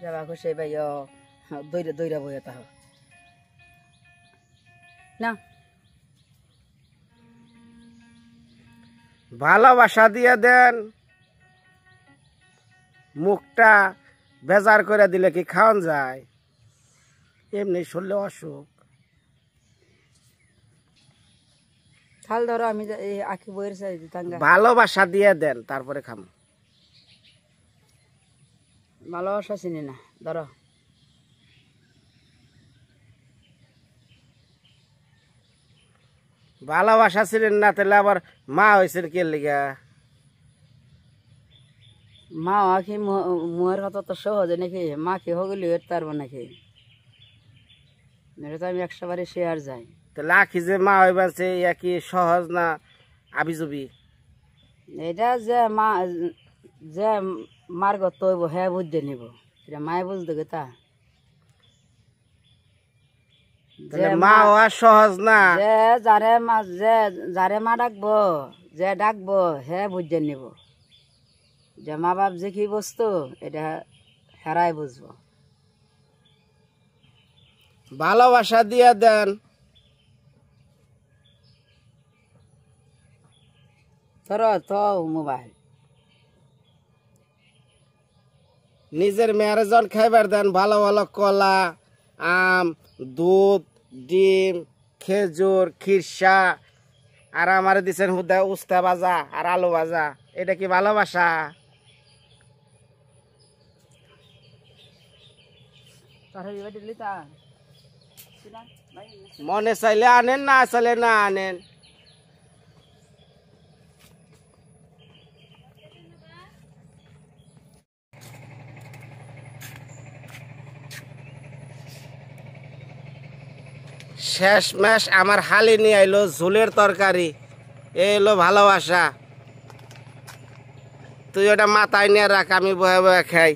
যাবা খুশি ভাই দইরা দইরা বইয়া তাহ না ভালোবাসা দিয়ে দেন, মুখটা বেজার করে দিলে কি খাওয়ান যায়? এমনি শুনলে অসুখ। থাল ধরো আমি আখি বইয়ের চাই তাঙ্গা ভালোবাসা দিয়ে দেন, তারপরে খাম। ভালোবাসা চিনি না ধরো ভালোবাসা ছিলেন না, তাহলে আবার মা হয়েছেন কে লিগা? মা আখি মুহের কথা তো সহজে নাকি মা কি হগলি এর তারবো নাকি এটা তো আমি 100 বারে শেয়ার যাই তাহলে আখি যে মা হইবাছে কি সহজ না আবিজুবি? এটা যে মা যে মার গত হইব হ্যাঁ বুঝতে নিব এটা মায়ে বুঝতে গে তা মা হওয়া সহজ না। যে যারে মা ডাকবো যে ডাকবো হ্যাঁ বুঝতে নিব যে মা বাপ যে কি বস্তু এটা হেরাই বুঝবো। ভালোবাসা দিয়ে দেন, ধরো তো মোবাইল নিজের মেয়ের জন খাইবার দেন, ভালো ভালো কলা, আম, দুধ, ডিম, খেজুর, খিরসা, আর আমার দিচ্ছেন হুদা উস্তা ভাজা আর আলু ভাজা। এটা কি ভালোবাসা? মনে চাইলে আনেন, না চাইলে না আনেন। শেষ ম্যাশ আমার হালি নিয়ে আইলো ঝোলের তরকারি, এলো ভালোবাসা। তুই ওটা মাথায় নিয়ে রাখ, আমি বয়ে বয়ে খাই।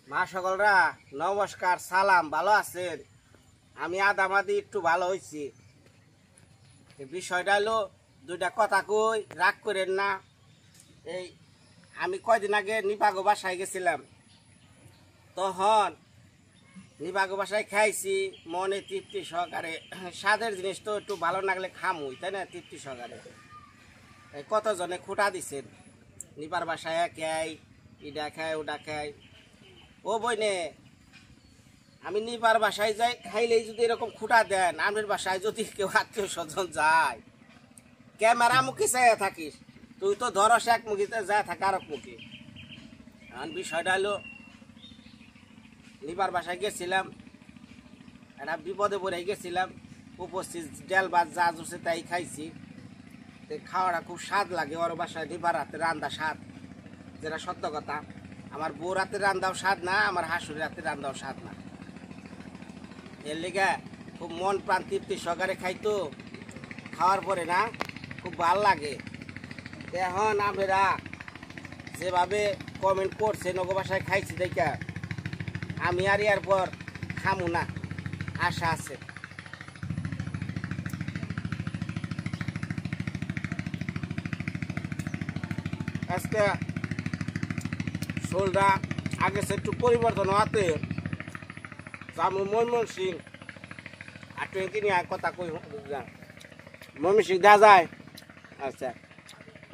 মা সকলরা নমস্কার, সালাম, ভালো আছেন? আমি আদামাদি একটু ভালো হয়েছি। বিষয়টা হলো দুইটা কথা কই, রাগ করেন না। এই আমি কয়দিন আগে নিপাগো বাসায় গেছিলাম, তখন নিপাগো বাসায় খাইছি মনে তৃপ্তি সহকারে। স্বাদের জিনিস তো একটু ভালো লাগলে খামুই, তাই না? তৃপ্তি সহকারে কতজনে খুঁটা দিছেন নিপার বাসায়, খাই ইডা খায় ওটা খায়। ও বইনে, আমি নিবার বাসায় যাই, খাইলেই যদি এরকম খুঁটা দেন, আমের বাসায় যদি কেউ আত্মীয় স্বজন যায়, ক্যামেরা মুখে চাইয়া থাকিস, তুই তো ধরস এক মুখিতে যায় থাকা আর এক মুখে। এখন বিষয়টা হলো নিবার বাসায় গেছিলাম, একটা বিপদে পড়ে গেছিলাম, উপস্থিত ডাল ভাত যা জুসে তাই খাইছি। খাওয়াটা খুব স্বাদ লাগে, ওর বাসায় নিবার হাতে রান্না স্বাদ, যেটা সত্য কথা। আমার বউ রাতে রান্দাও স্বাদ না, আমার হাসুরি রাতে রান্দাও স্বাদ না। এর লেগে খুব মন প্রাণ তৃপ্তি সহকারে খাইতো, খাওয়ার পরে না খুব ভালো লাগে। এখন আমরা যেভাবে কমেন্ট করছে নগো বাসায় খাইছি দেখা, আমি আর ইয়ার পর খামু না, আশা আছে। আজকে শোলটা আগে সে একটু পরিবর্তন হতে আমি ময়মনসিং আর ট্রেনকে নিয়ে কথা কই ময়মনসিং দেওয়া যায়। আচ্ছা,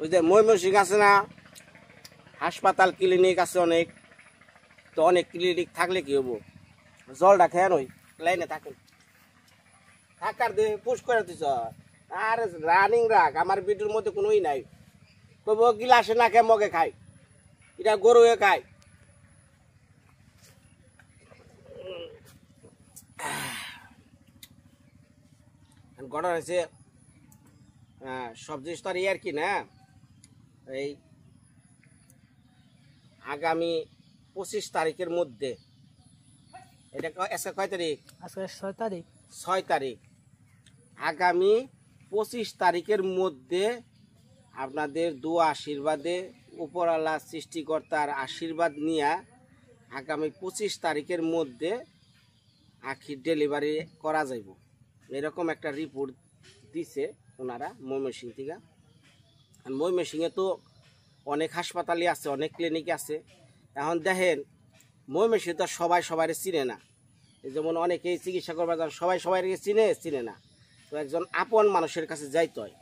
ওই যে ময়মনসিং আছে না, হাসপাতাল ক্লিনিক আছে অনেক, তো অনেক ক্লিনিক থাকলে কি হবো, জলটা খেয়ে নই লাইনে থাকেন থাকার দিয়ে পুশ করে দিছ। আর রানিং রাখ, আমার ভিডিওর মধ্যে কোনোই নাই। কব গিলাসে না খেয়ে মগে খাই, এটা গরু হয়ে খায়। ঘটনা হয়েছে, সব জিনিস তো আর কি না, এই আগামী 25 তারিখের মধ্যে, এটা আজকে কয় তারিখ? আজকে 6 তারিখ। 6 তারিখ, আগামী 25 তারিখের মধ্যে আপনাদের দোয়া আশীর্বাদে উপরওয়ালা সৃষ্টিকর্তার আশীর্বাদ নিয়ে আগামী 25 তারিখের মধ্যে আখির ডেলিভারি করা যাইব এরকম একটা রিপোর্ট দিছে ওনারা ময়মনসিংহ থেকে। আর ময়মনসিংহে তো অনেক হাসপাতালই আছে, অনেক ক্লিনিক আছে। এখন দেখেন ময়মনসিংহে তো সবাই সবাই চিনে না, যেমন অনেকেই চিকিৎসা করবার যান সবাই সবাইকে চিনে না। তো একজন আপন মানুষের কাছে যাইতে হয়।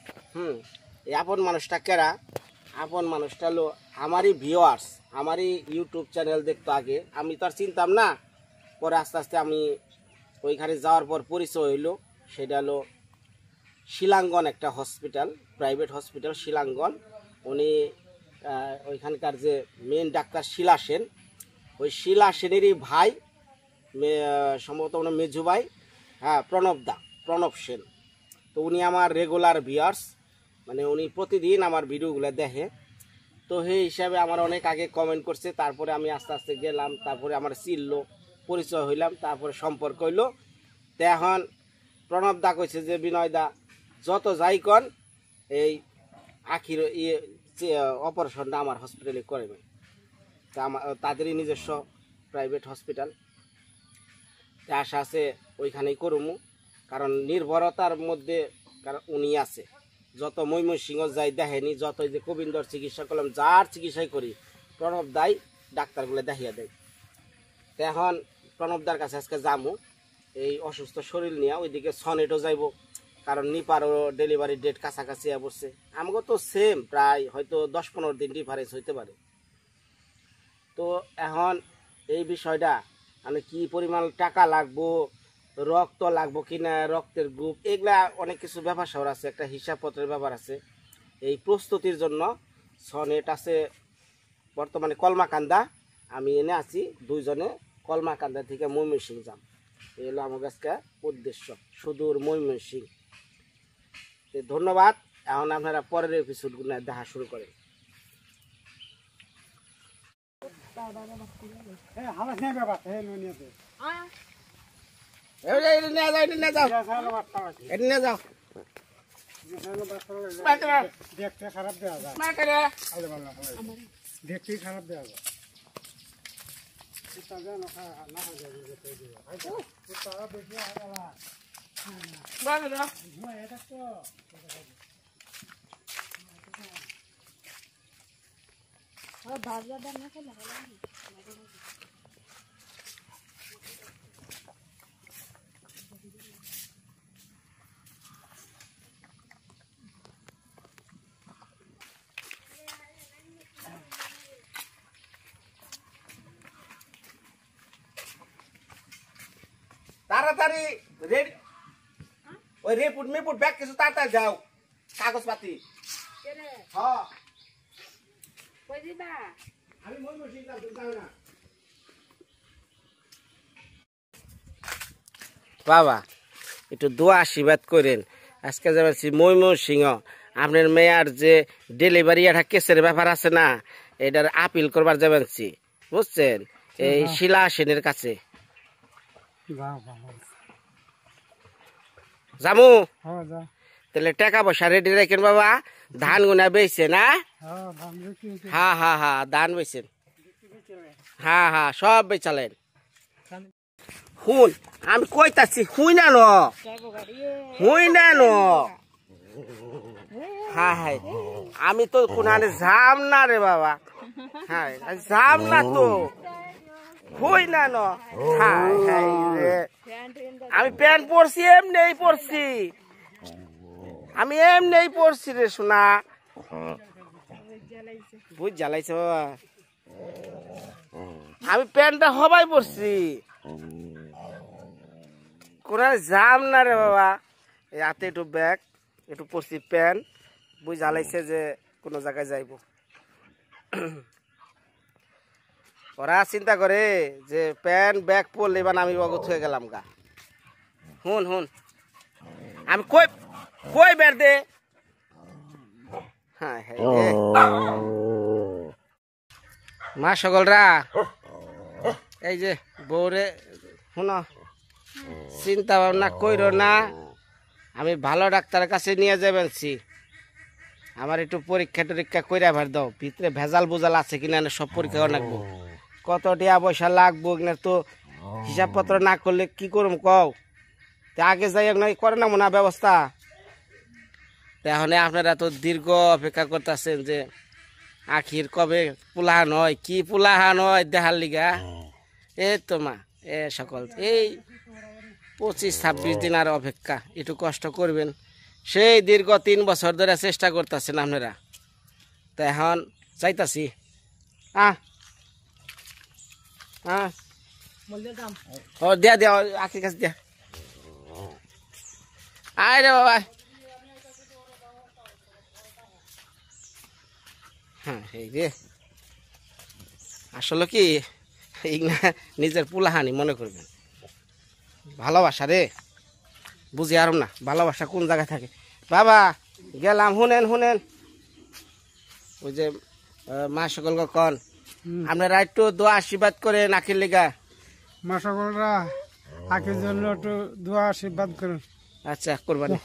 এই আপন মানুষটা কেরা? আপন মানুষটা হলো আমারই ভিউয়ার্স, আমারই ইউটিউব চ্যানেল দেখতো আগে, আমি তো আর চিনতাম না। পরে আস্তে আস্তে আমি ওইখানে যাওয়ার পর পরিচয় হইলো। সেটা হলো শিলাঙ্গন একটা হসপিটাল, প্রাইভেট হসপিটাল শিলাঙ্গন। উনি ওইখানকার যে মেন ডাক্তার শিলা সেন, ওই শিলা সেনেরই ভাই, সম্ভবত ওনার মেজু ভাই, হ্যাঁ প্রণব সেন। তো উনি আমার রেগুলার ভিউয়ার্স, মানে উনি প্রতিদিন আমার ভিডিওগুলো দেখে। তো সেই হিসাবে আমার অনেক আগে কমেন্ট করছে, তারপরে আমি আস্তে আস্তে গেলাম, তারপরে আমার চিনলো, পরিচয় হইলাম, তারপরে সম্পর্ক হইলো। তো এখন প্রণব দা কইছে যে বিনয় দা যত যাই কন এই আখির অপারেশনটা আমার হসপিটালে করবে। তা আমার তাদেরই নিজস্ব প্রাইভেট হসপিটাল, আশা আছে ওইখানেই করুমু। কারণ নির্ভরতার মধ্যে কারণ উনি আছে। যত ময়মনসিংহ যাই দেখেনি, যত যে গোবিন্দর চিকিৎসা করলাম, যার চিকিৎসাই করি প্রণব দাই ডাক্তারগুলো দেখিয়া দেয়। তো এখন প্রণবদার কাছে আজকে যাবো এই অসুস্থ শরীর নিয়ে। ওইদিকে সনেটও যাইব, কারণ নিপারও ডেলিভারি ডেট কাছাকাছি বসছে। আমাকে তো সেম প্রায় হয়তো 10-15 দিন ডিফারেন্স হইতে পারে। তো এখন এই বিষয়টা মানে কি পরিমাণ টাকা লাগবো, রক্ত লাগবো কিনা, রক্তের গ্রুপ, এগুলা অনেক কিছু ব্যাপার শহর আছে, একটা হিসাবপত্রের ব্যাপার আছে। এই প্রস্তুতির জন্য সনেট আছে বর্তমানে কলমাকান্দা, আমি এনে আছি দুইজনে কলমাকান্দা থেকে ময়মনসিংহ যাম। এই হলো আমার কাছে উদ্দেশ্য, সুদূর ময়মনসিংহ। ধন্যবাদ। এখন আপনারা পরের এপিসোডগুলো দেখা শুরু করেন। দেখতে খারাপ দেওয়া যায়, দেখতে খারাপ দেওয়া যায়। তাড়াতাড়ি রেডি, ওই রিপোর্ট মিপুট ব্যাগ কিছু তাড়াতাড়ি যাও, কাগজপাতি। হ্যাঁ আমি ময়মনসিংহ যাবো, তুমি যাও না। বাবা একটু দোয়া আশীর্বাদ করেন। আজকে যাচ্ছি ময়মনসিংহ, আপনার মেয়ার যে ডেলিভারি একটা কেসের ব্যাপার আছে না, এটার আপিল করবার যাবেনছি, বুঝছেন, এই শিলা সেনের কাছে যামু। তাহলে টাকা পয়সা রেডি রাখেন বাবা। ধান গুনা বেচছে না? হ্যাঁ হ্যাঁ হ্যাঁ ধান বেচছেন, হ্যাঁ হ্যাঁ সব বেচালেন। হুন আমি কইতাছি, হুই না ন, হুই না ন, হ্যাঁ হ্যাঁ আমি তো কোনারে যাম না রে বাবা, হ্যাঁ যাম না তো, হুই না ন। হ্যাঁ হ্যাঁ আমি প্যান্ট পরছি, এমনি পরছি, আমি এমনি পরছি রে শোনা। বুঝ জ্বালাইছে বাবা, আমি প্যান্টটা হবাই পরছি, কোনারে যাম না রে বাবা। এই হাতে একটু ব্যাগ, একটু পরছি প্যান্ট, বুঝ জ্বালাইছে যে কোনো জায়গায় যাইব। ওরা চিন্তা করে যে প্যান্ট ব্যাগ পরলে এবার আমি অগত হয়ে গেলাম গা। হুন হুন আমি কই কই বের দে, হ্যাঁ হ্যাঁ মা সকলরা, এই যে বউরে শুনো, চিন্তা ভাবনা কইরো না, আমি ভালো ডাক্তারের কাছে নিয়ে যাবেনছি, আমার একটু পরীক্ষা টরীক্ষা করে আবার দাও, ভিতরে ভেজাল বোজাল আছে কিনা না সব পরীক্ষা করে রাখবো। কত টাকা পয়সা লাগবো কিনা তো হিসাবপত্র না করলে কি করুম কও, তা আগে যাই না করে না মনে ব্যবস্থা। এখন আপনারা তো দীর্ঘ অপেক্ষা করতেছেন যে আখির কবে পুলাহান হয়, কি পুলাহান হয় দেখার লিগা। এই তো মা এ সকল এই 25-26 দিন আর অপেক্ষা, একটু কষ্ট করবেন। সেই দীর্ঘ 3 বছর ধরে চেষ্টা করতেছেন আপনারা, তো এখন চাইতাছি ও দিয়া দিয়া আখির কাছে দিয়া। আয় রে বাবা, হ্যাঁ এই রে আসলে কি নিজের পুলাহানি মনে করবেন, ভালোবাসা রে বুঝি আর না ভালোবাসা কোন জায়গায় থাকে। বাবা গেলাম, শুনেন ওই যে মা সকল কন আপনারা একটু দোয়া আশীর্বাদ করে নাকের লেগা। মা সকলরা আখের জন্য একটু দোয়া আশীর্বাদ করুন। আচ্ছা করবানি।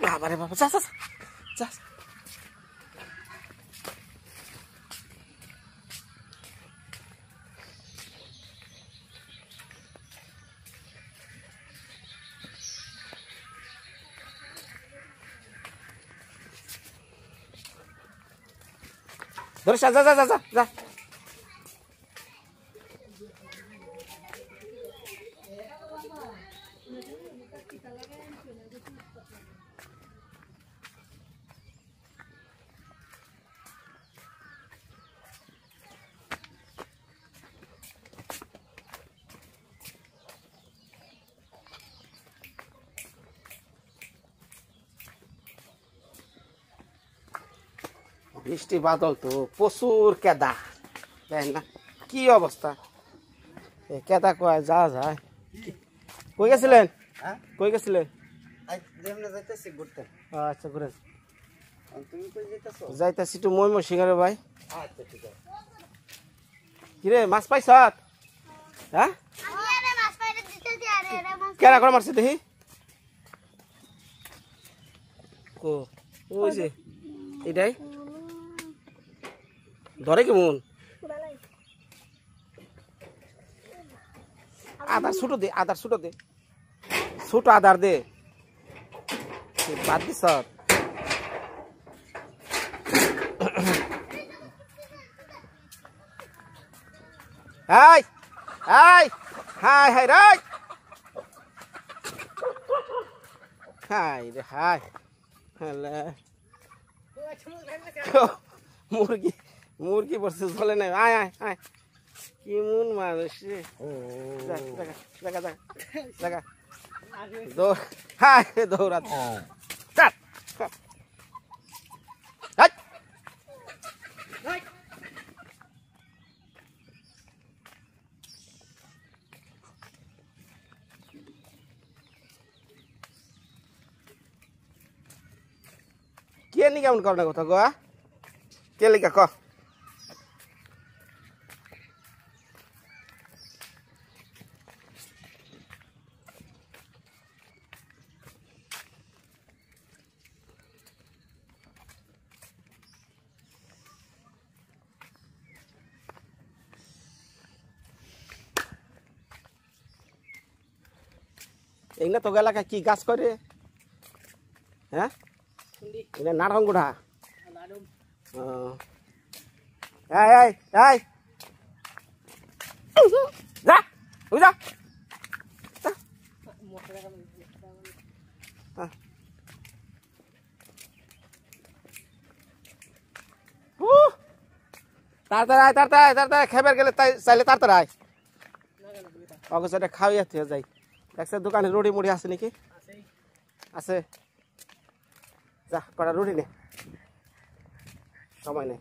বাবা রে বাবা, যা যা যা। ধরে যা যা যা যা যা। বৃষ্টি বাদল তো প্রচুর কেদা, দেখেন না কি অবস্থা। কেদা কয় যা যায়। কই গেছিলেন? কই গেছিলেন? আচ্ছা ঘুরেন। যাইতাছি একটু ময়মনসিংহে ভাই। কিরে মাছ পাইছ? হ্যাঁ কেনা করে মারছে দেখি। কো ওই যে এটাই ধরে কেমন আদার ছোট দে, আদার ছোট দে, ছোট আদার দে, বাদ দিস। হাই হাই হাই হাই রাই হাই রে হাই মুরগি মুরগি পড়ছে চলে নাই। আয় আয় আয় কেমন মানুষ রে, দেখা দেখা দেখা দৌড় হাই দৌড়া কে নি কেমন কর না কথা গো, কে লিখা ক। এই না তো এলাকায় কি গাছ করে? হ্যাঁ এটা নাটক গুড়া। যা ওই যা তাড়াতাড়ি আয়, তাড়াতাড়ি তাড়াতাড়ি খেবার গেলে তাই চাইলে তাড়াতাড়ি আয়। অগস্টটা খাওয়াই থেকে যাই। দেখছে দোকানে রুটি মুড়ি আছে নাকি? আছে, যা কটা রুটি নে, সময় নেই।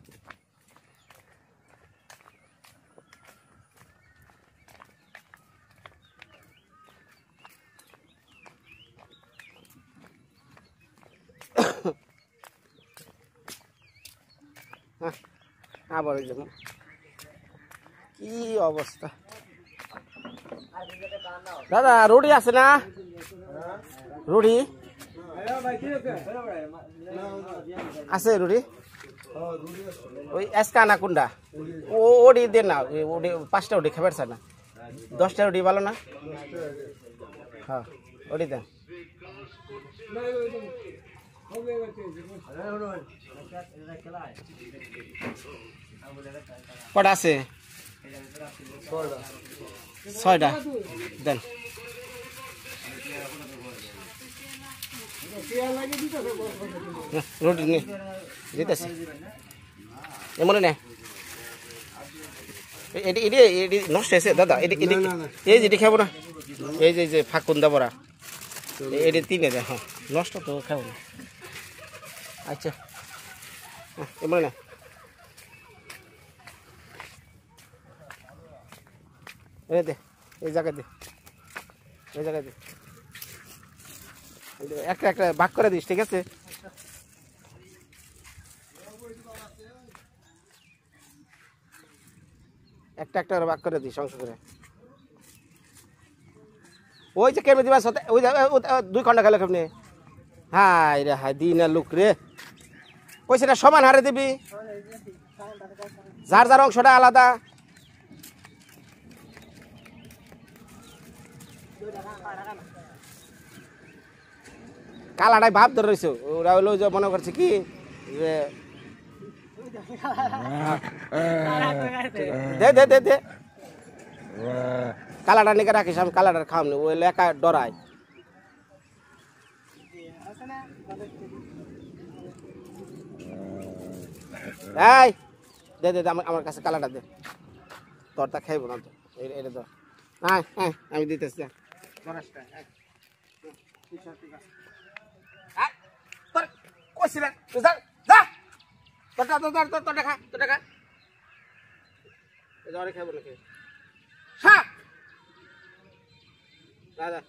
আবার ওই যাবো কি অবস্থা দাদা রুটি আছে না রুটি আছে রুটি ওই এসকা না কোনটা ওডি দেন না ওডি 5টা রুটি খাবার না 10টা রুটি ভালো না হ্যাঁ ওডি দেন কটা আছে 6টা দেন রুটি নে দিতেছি এমন নে এটি এটি এটি নষ্ট হয়েছে দাদা এটি এটি এই যেটি খাবো না এই যে ফাঁকুন দাবরা এটি 3 দে হ্যাঁ নষ্ট তো খাবো না আচ্ছা এমন না এই দে এই জায়গা দে এই জায়গা দে একটা একটা ভাগ করে দিস ঠিক আছে একটা একটা ভাগ করে দিস অংশ করে ওই যে কেমন দিবা ওই 2 ঘন্টা গেল কেমনি হাই রে হাই দিন লোক রে পয়সাটা সমান হারে দিবি যার যার অংশটা আলাদা কালাটাই ভাব ধরে রয়েছে ওরা হলো যে মনে করছে কি যে দে দে দে দে কালাটা নিকে রাখিস আমি কালাটার খাওয়ানি ওই একা ডরাই এই দে দে আমার কাছে কালাটা দে তোরটা খাইব না তো এটা তো হ্যাঁ হ্যাঁ আমি দিতেছি কইছিলেন যা যা তোরটা খা জ্বরে খাবো নাকি হ্যাঁ দাদা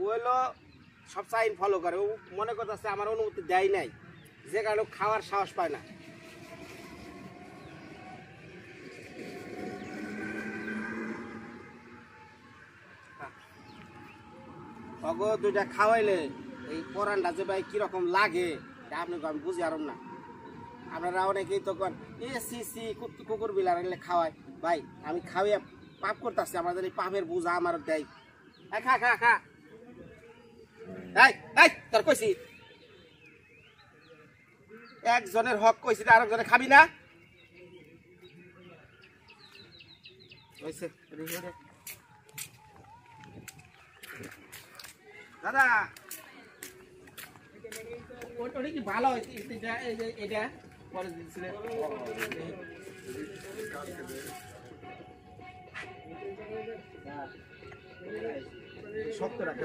ওইলো সব সাইন ফলো করে ও মনে করতেছে আমার অনুমতি দেয় নাই যে কারণে খাওয়ার সাহস পায় না অগো দুইটা খাওয়াইলে এই পরানটা যে ভাই কিরকম লাগে আপনি আমি বুঝি আর না আপনারা অনেকেই তখন সি কুকুর বিলার এলে খাওয়ায় ভাই আমি খাওয়াইয়া পাপ করতেছি আমাদের এই পাপের বোঝা আমার দেয় খা খা খা এই তোর কইছি একজনের হক কইছি আরেকজনে খাবি না দাদা ওটা কি ভালো এটা পরে দিয়েছিলেন শক্ত রাখে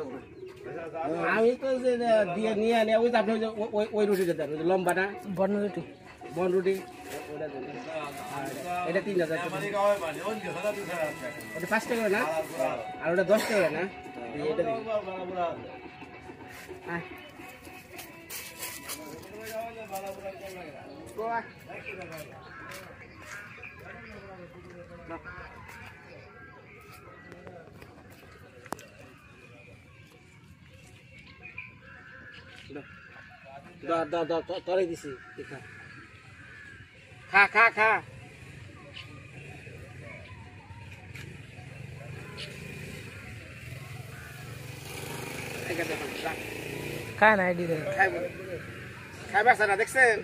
আমি তো যে দিয়ে নিয়ে আনি ওই আপনি ওই রুটিটা দেন লম্বাটা বন রুটি এটা 3000 এটা 5 টাকা না আর ওটা 10 টাকা না এটা তরে দিছি খা খা খা খায় না এডি খাইবার না দেখছেন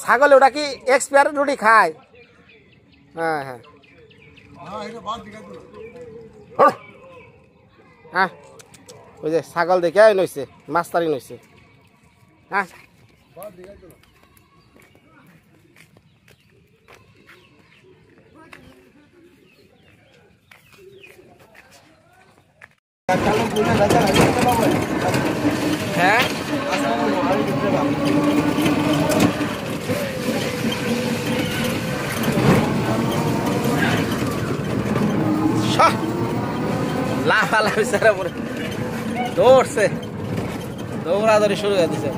ছাগল ওটা কি এক্সপায়ার রুটি খায় হ্যাঁ হ্যাঁ হ্যাঁ ওই যে ছাগল দেখে নইছে মাস্তারি নইছে হ্যাঁ হ্যাঁ পালা বিচারা পরে দৌড়ছে, দৌড়াদৌড়ি শুরু করে দিছে।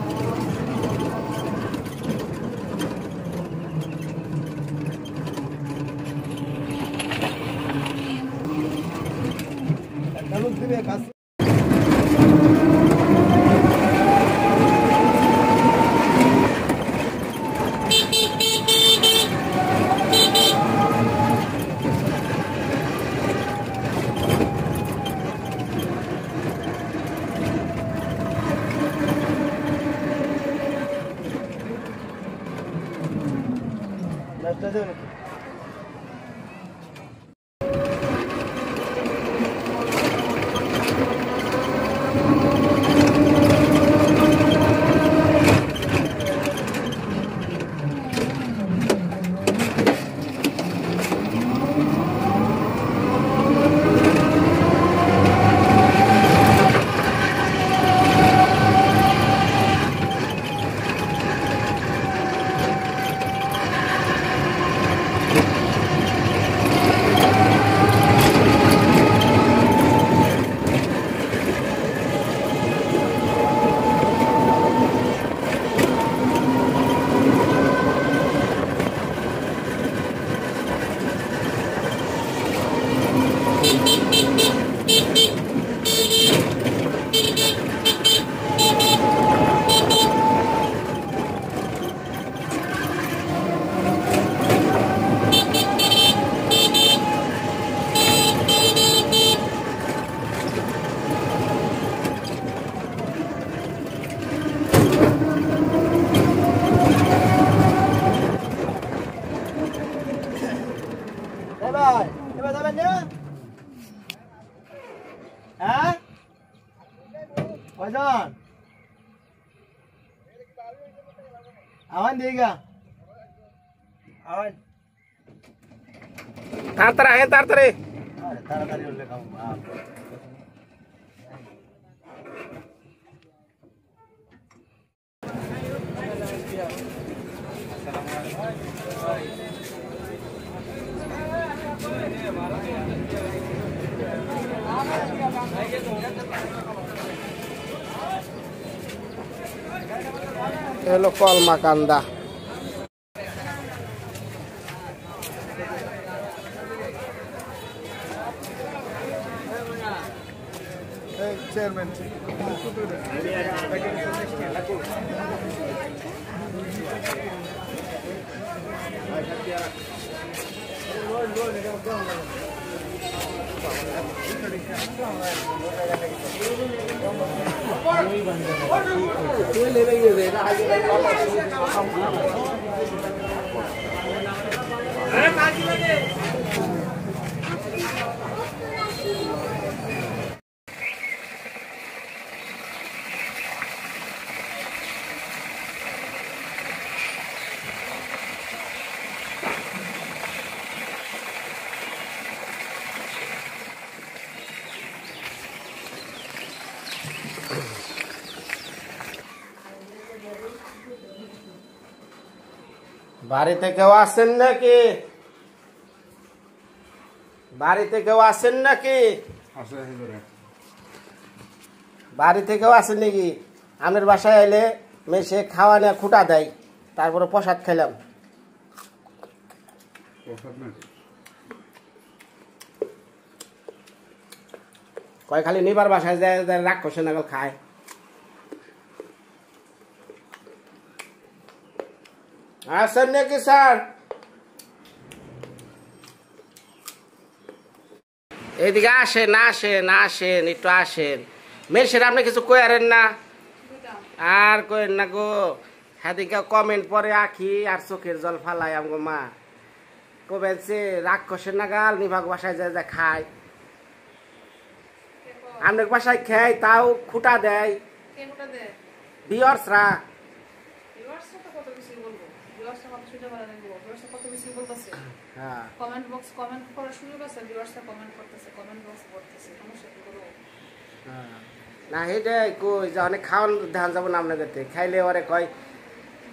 তাড়াতাড়ি আয়, তাড়াতাড়ি। হলো কলমাকান্দা। চেয়ারম্যান বাড়িতে কেউ আছেন নাকি? বাড়িতে কেউ আছেন নাকি? বাড়িতে কেউ আছেন নাকি? আমের বাসায় এলে মেশে খাওয়া নিয়ে খুঁটা দেয়, তারপরে প্রসাদ খেলাম। কয় খালি নিবার বাসায় যায় রাগ করছে না, খায়। আছেন নাকি স্যার? এদিকে আসেন, আসেন, আসেন, একটু আসেন। মেয়েছেন আপনি কিছু কয়ারেন না? আর কয়েন না গো, সেদিকে কমেন্ট পরে আঁকি আর চোখের জল ফালাই আমগো মা কবেন সে রাক্ষসের নাগাল নিভাগ বাসায় যায় যা খায়। আপনার বাসায় খায় তাও খুঁটা দেয় বিয়র্সরা। না সেটাই কই যে অনেক খাওয়ান ধান যাবো না আপনাকে খাইলে ওরে কয়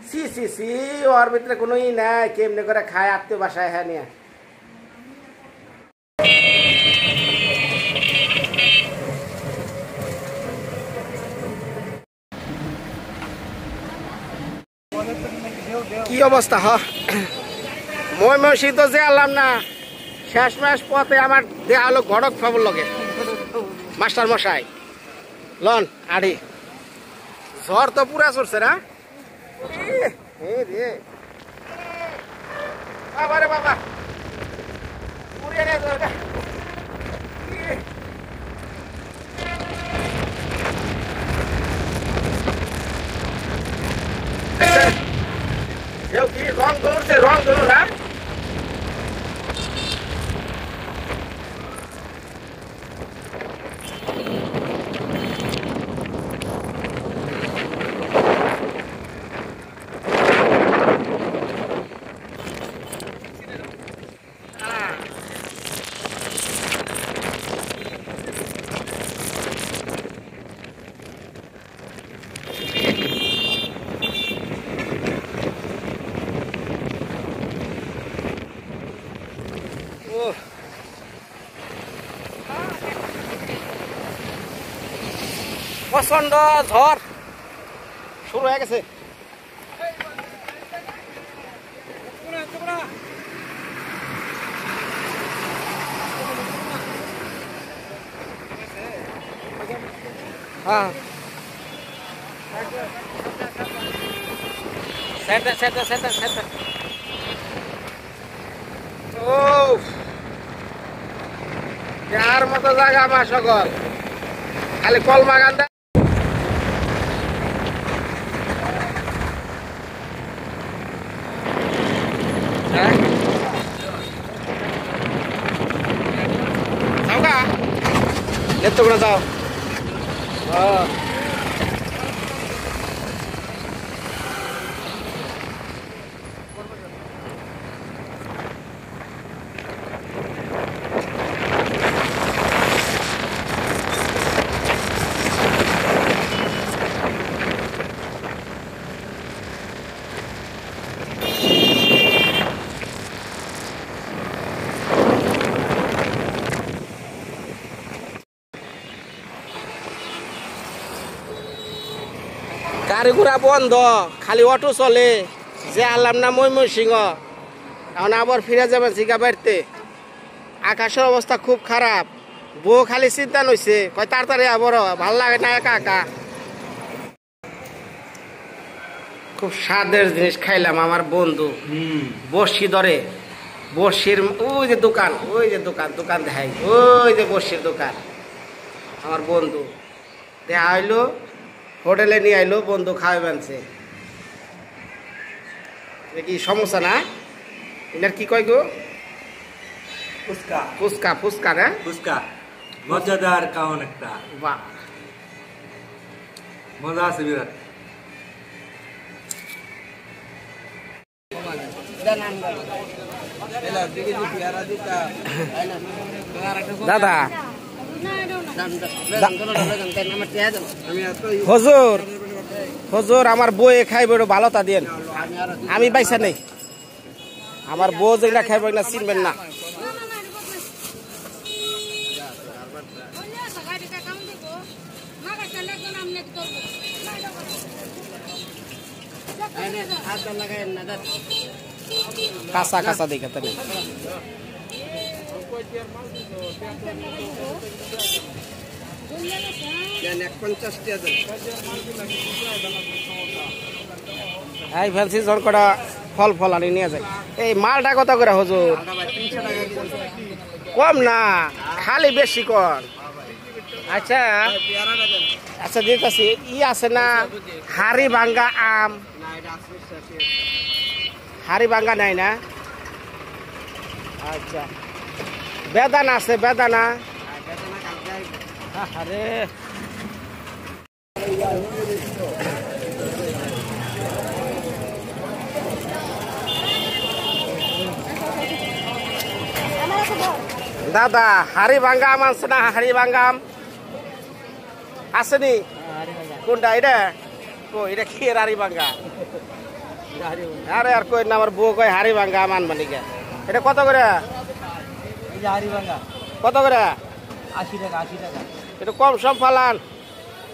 সি সি সি, ওর ভিতরে কোনো ই নাই, কেমনে করে খায় আত্মীয় বাসায়। হ্যাঁ নিয়ে কি অবস্থা ময়মনসিংহ তো যে আলাম না শেষ মাস পথে আমার দেয়া হলো গড়ক খবর লগে মাস্টার মশাই লন আড়ি ঝড় তো পুরা চড়ছে না বাবা রে বাবা পুড়িয়ে নেই দরকার কি রং ধরছে রং ধরো না প্রচন্ড ঝড় শুরু হয়ে গেছে হ্যাঁ ও যার মতো জায়গা আমার সকল খালি কলমা গান্দা এত করে যাও গাড়ি ঘোড়া বন্ধ খালি অটো চলে যে আলাম না ময়মনসিংহ এখন আবার ফিরে যাবেন জিগা বাড়িতে আকাশের অবস্থা খুব খারাপ বউ খালি চিন্তা নইছে কয় তাড়াতাড়ি আবার ভাল লাগে না একা একা খুব স্বাদের জিনিস খাইলাম আমার বন্ধু বর্ষি ধরে বর্ষির ওই যে দোকান দোকান দেখাই ওই যে বর্ষির দোকান আমার বন্ধু দেখা হইলো হোটেলে নিয়ে আইলো বন্ধু খাওয়াই বানছে কি সমস্যা না এনার কি কয় গো ফুচকা ফুচকা ফুচকা না ফুচকা মজাদার কারণ একটা বাহ মজা আছে বিরাট দাদা হজুর হজুর আমার বই খাইব ভালোটা দিন আমি পাইসা নেই আমার বউ যেগুলা খাইব এগুলা চিনবেন না কাঁচা কাঁচা দেখে তাই এই ফেলছি জন কটা ফল ফল আনি নিয়ে যায় এই মালটা কত করে হুজুর কম না খালি বেশি কর আচ্ছা আচ্ছা দিতেছি ই আছে না হাড়ি ভাঙ্গা আম হাড়ি ভাঙ্গা নাই না আচ্ছা বেদানা আছে বেদানা আরে দাদা হাড়ি ভাঙ্গা আম আছে না হাড়ি ভাঙ্গা আম আসেনি কোনটা এটা ও এটা কি হাড়ি ভাঙ্গা আরে আর কই না আমার বউ কয় হাড়ি ভাঙ্গা আম আনবা নাকি এটা কত করে কত করে 80 টাকা 80 টাকা এটা কম সব ফালান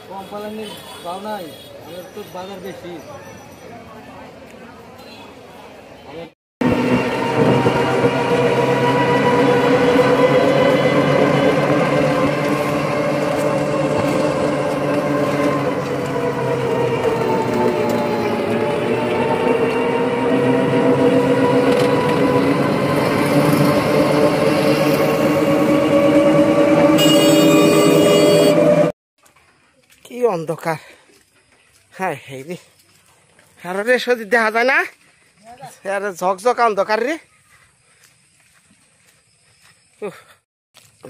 কম ফালানি পাও নাই আমার তো বাজার বেশি অন্ধকার। হ্যাঁ এই রে আর রে সত্যি দেখা যায় না, আর ঝকঝক অন্ধকার রে।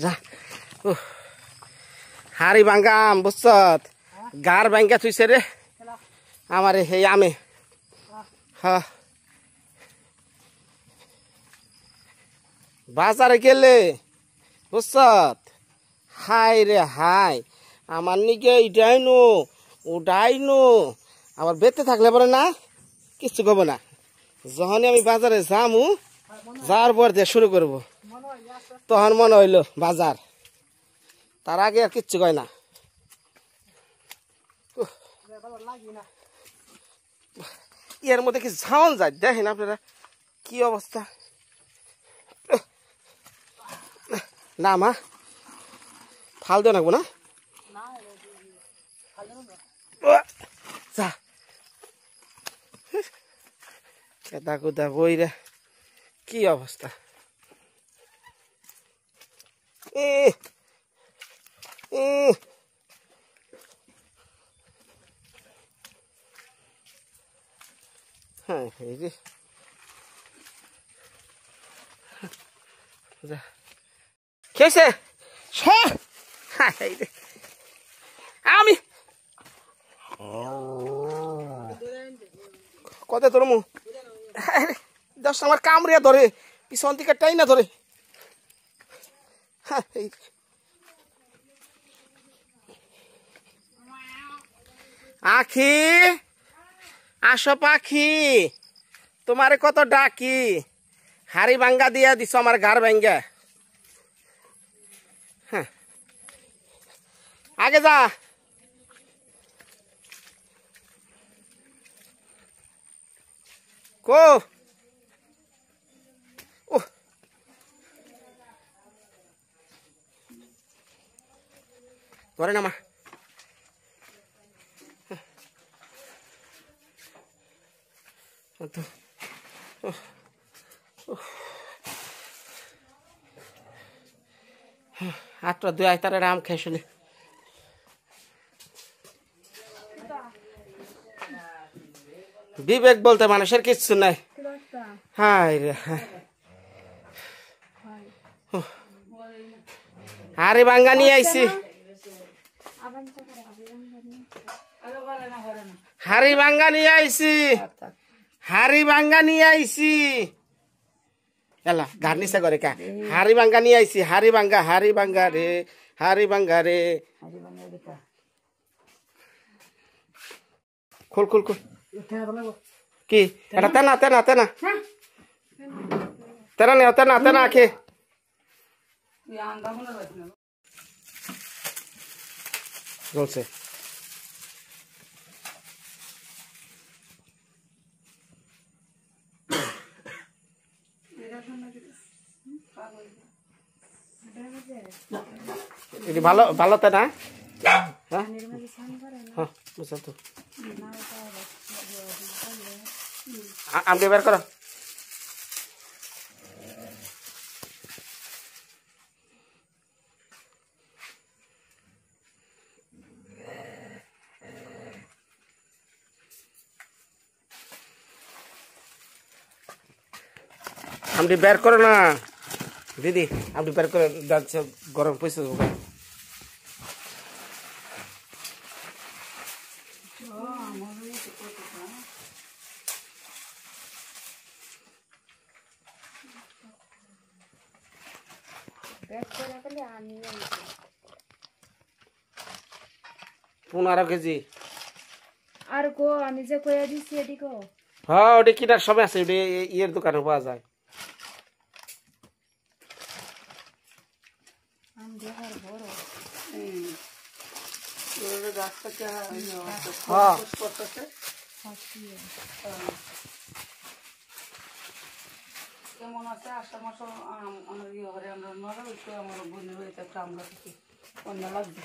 যা হাড়ি ভাঙ্গা আম বুঝছত, গার ভাঙ্গা থুইছে রে আমার এই আমে। হ্যাঁ বাজারে গেলে বুঝছত, হাই রে হাই আমার নিকে ইটাই নো ওটাই নো, আবার বেঁচে থাকলে পরে না কিচ্ছু কব না। যখনই আমি বাজারে যামু, যাওয়ার পর দিয়ে শুরু করব, তখন মনে হইল বাজার, তার আগে আর কিচ্ছু কয় না। এর মধ্যে কি ঝাউন যায় দেখেন আপনারা কি অবস্থা। না মা ফাল দেওয়া লাগবো না, যা কেদা কুদা বইরা কি অবস্থা। হ্যাঁ এই যে খেয়েছে আমি কত তোর মু দশ আমার কামড়িয়া ধরে পিছন থেকে টাই না ধরে। আখি আসো পাখি, তোমারে কত ডাকি, হাড়ি ভাঙ্গা দিয়া দিছ আমার ঘর ভাঙ্গা। হ্যাঁ আগে যা, কো ধরে নামা। হাতটা দুই তার আম খাই শুনে বিবেক বলতে মানুষের কিচ্ছু নাই। হাই রে হাড়ি ভাঙ্গা নিয়ে আইছি, হাড়ি ভাঙ্গা নিয়ে আইছি, হাড়ি ভাঙ্গা নিয়ে আইছি। এলা ঘাট নিচা করে কা হাড়ি ভাঙ্গা নিয়ে আইছি, হাড়ি ভাঙ্গা রে, হাড়ি ভাঙ্গা রে। খুল খুল খুল কি এটা তেনা তেনা তেনা তেনা নে তেনা তেনা খে চলছে। এটি ভালো ভালো তে না, হ্যাঁ হ্যাঁ বুঝছো তো আমি বের করো। আপনি বের করো না দিদি, আপনি বের করে যাচ্ছে গরম পয়সা 15 কেজি আর গো আমি যে কইয়া দিছি এটি গো। হ্যাঁ ওটা কিনার সময় আছে, ওটা ইয়ের দোকানে পাওয়া যায়। কেমন আছে আষাঢ় মাস আমার ইয়ে ঘরে আমরা নড়া আমার বোনের বাড়িতে একটা আমরা অন্য লাগবে।